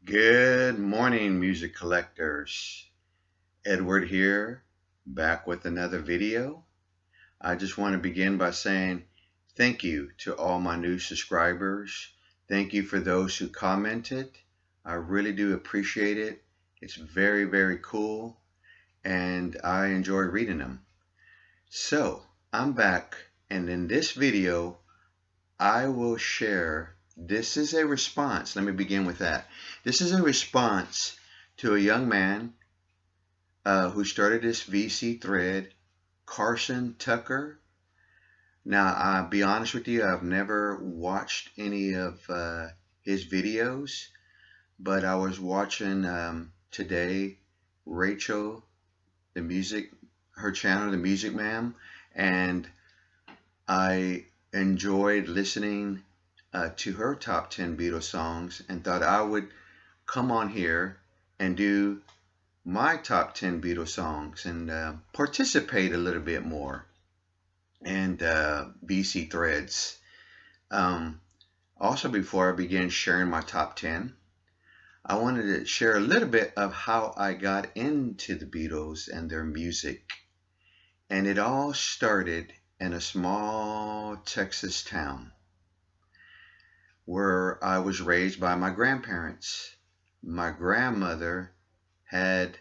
Good morning, music collectors. Edward here, back with another video. I just want to begin by saying thank you to all my new subscribers. Thank you for those who commented. I really do appreciate it. It's very, very cool, and I enjoy reading them. So, I'm back, and in this video, I will share. This is a response. Let me begin with that. This is a response to a young man who started this VC thread, Carson Tucker. Now, I'll be honest with you, I've never watched any of his videos, but I was watching today Rachel, her channel, The Music Ma'am, and I enjoyed listening to her top 10 Beatles songs and thought I would come on here and do my top 10 Beatles songs and participate a little bit more and BC threads. Also, before I begin sharing my top 10, I wanted to share a little bit of how I got into the Beatles and their music. And it all started in a small Texas town where I was raised by my grandparents. My grandmother had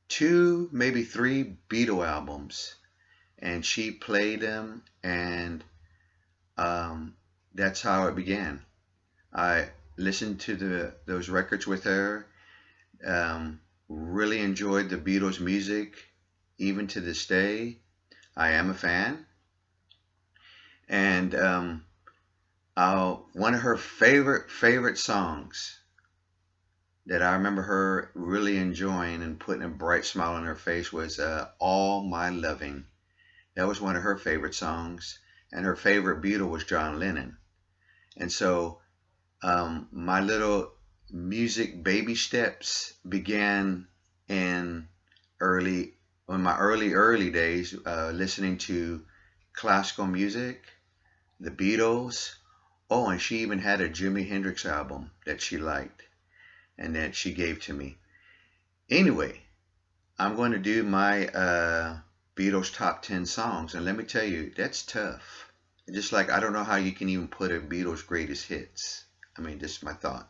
2, maybe 3 Beatle albums, and she played them, and that's how it began. I listened to those records with her, really enjoyed the Beatles music, even to this day. I am a fan, and one of her favorite songs that I remember her really enjoying and putting a bright smile on her face was All My Loving. That was one of her favorite songs, and her favorite Beatle was John Lennon. And so my little music baby steps began in my early days, listening to classical music, the Beatles. Oh, and she even had a Jimi Hendrix album that she liked and that she gave to me. Anyway, I'm going to do my Beatles top 10 songs, and let me tell you, that's tough. Just like I don't know how you can even put a Beatles greatest hits. I mean, this is my thought.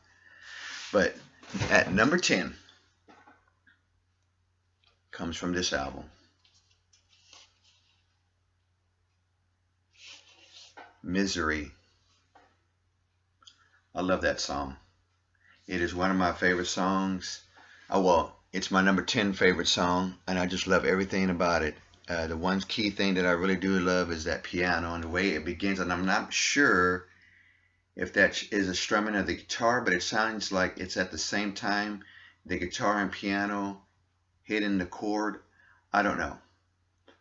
But at number 10 comes from this album, Misery. I love that song. It is one of my favorite songs. Oh, well, it's my number 10 favorite song, and I just love everything about it. The one key thing that I really do love is that piano and the way it begins, and I'm not sure if that is a strumming of the guitar, but it sounds like it's at the same time the guitar and piano hitting the chord. I don't know,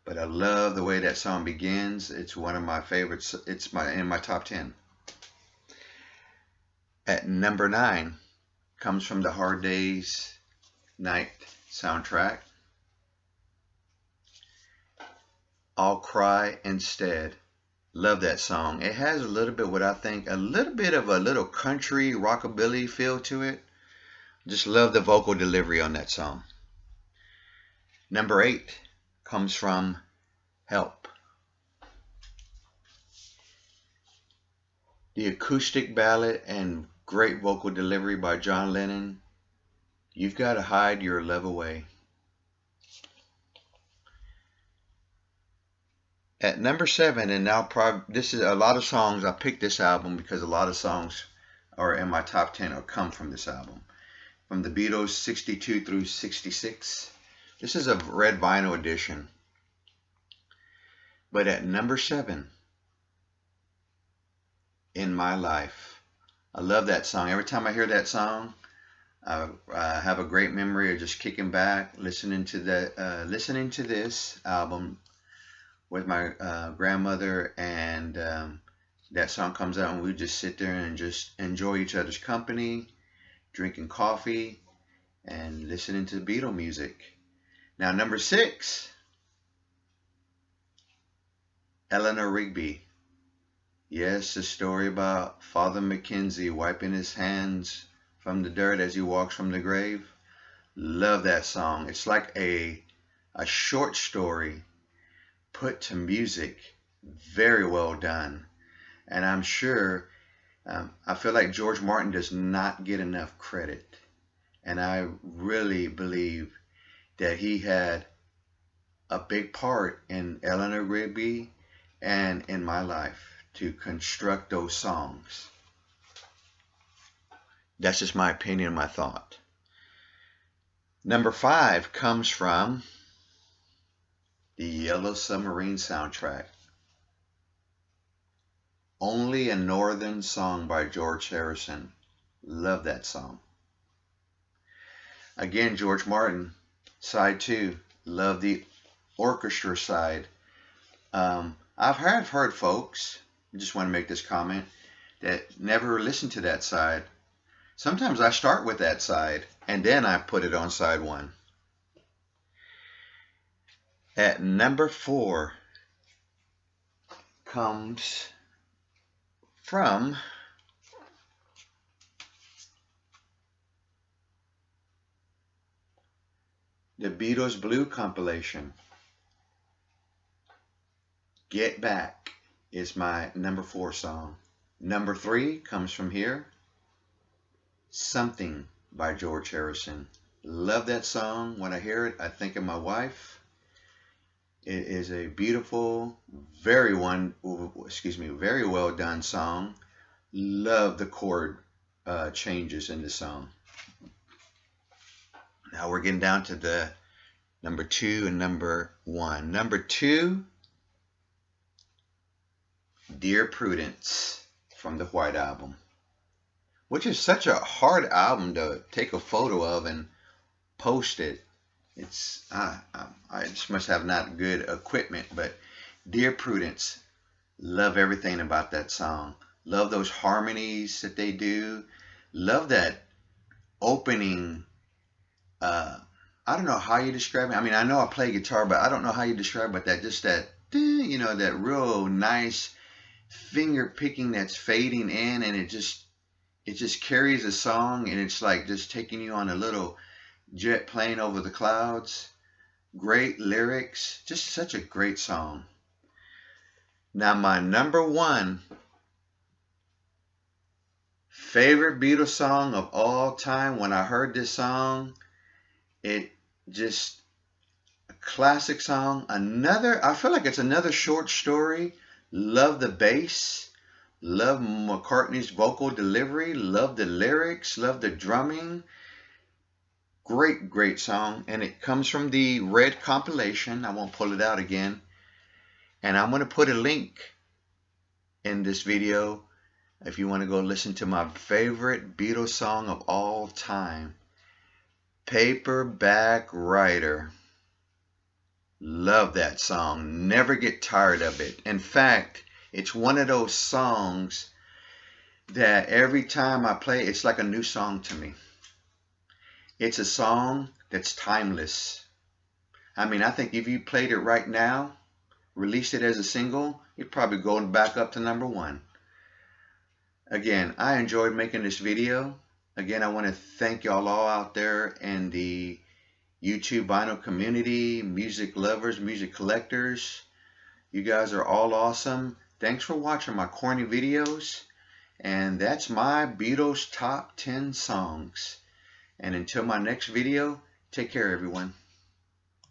but I love the way that song begins. It's one of my favorites. It's in my top 10. At number 9 comes from the Hard Day's Night soundtrack, I'll Cry Instead. Love that song. It has a little bit, what I think, a little bit of a little country rockabilly feel to it. Just love the vocal delivery on that song. Number 8 comes from Help. The acoustic ballad and great vocal delivery by John Lennon. You've Got to Hide Your Love Away. At number 7, and now this is a lot of songs. I picked this album because a lot of songs are in my top 10 or come from this album. From the Beatles 62 through 66. This is a red vinyl edition. But at number 7, In My Life. I love that song. Every time I hear that song, I have a great memory of just kicking back, listening to this album with my grandmother, and that song comes out, and we just sit there and just enjoy each other's company, drinking coffee, and listening to Beatle music. Now, number 6, Eleanor Rigby. Yes, the story about Father Mackenzie wiping his hands from the dirt as he walks from the grave. Love that song. It's like a short story put to music. Very well done. And I'm sure, I feel like George Martin does not get enough credit. And I really believe that he had a big part in Eleanor Rigby and in my life to construct those songs. That's just my opinion, my thought. Number 5 comes from the Yellow Submarine soundtrack. Only a Northern Song by George Harrison. Love that song. Again, George Martin, side 2. Love the orchestra side. I've heard folks, I just want to make this comment, that never listen to that side. Sometimes I start with that side and then I put it on side 1. At number 4 comes from the Beatles Blue compilation. Get Back is my number 4 song. Number 3 comes from here. Something by George Harrison. Love that song. When I hear it, I think of my wife. It is a beautiful, very well done song. Love the chord changes in the song. Now we're getting down to the number 2 and number 1. Number 2, Dear Prudence from the White Album, which is such a hard album to take a photo of and post it. It's I just must have not good equipment, but Dear Prudence, love everything about that song. Love those harmonies that they do. Love that opening. I don't know how you describe it. I mean, I know I play guitar, but I don't know how you describe it. That real nice finger picking that's fading in, and it just carries a song, and it's like just taking you on a little jet plane over the clouds. Great lyrics, just such a great song. Now my number 1 favorite Beatles song of all time. When I heard this song, it just a classic song. I feel like it's another short story. Love the bass. Love McCartney's vocal delivery. Love the lyrics. Love the drumming. Great song. And it comes from the Red compilation. I won't pull it out again. And I'm going to put a link in this video if you want to go listen to my favorite Beatles song of all time. Paperback Writer. Love that song. Never get tired of it. In fact, it's one of those songs that every time I play, it's like a new song to me. It's a song that's timeless. I mean, I think if you played it right now, released it as a single, you'd probably go back up to number 1. Again, I enjoyed making this video. Again, I want to thank y'all all out there in the YouTube vinyl community, music lovers, music collectors. You guys are all awesome. Thanks for watching my corny videos. And that's my Beatles top 10 songs. And until my next video, take care everyone.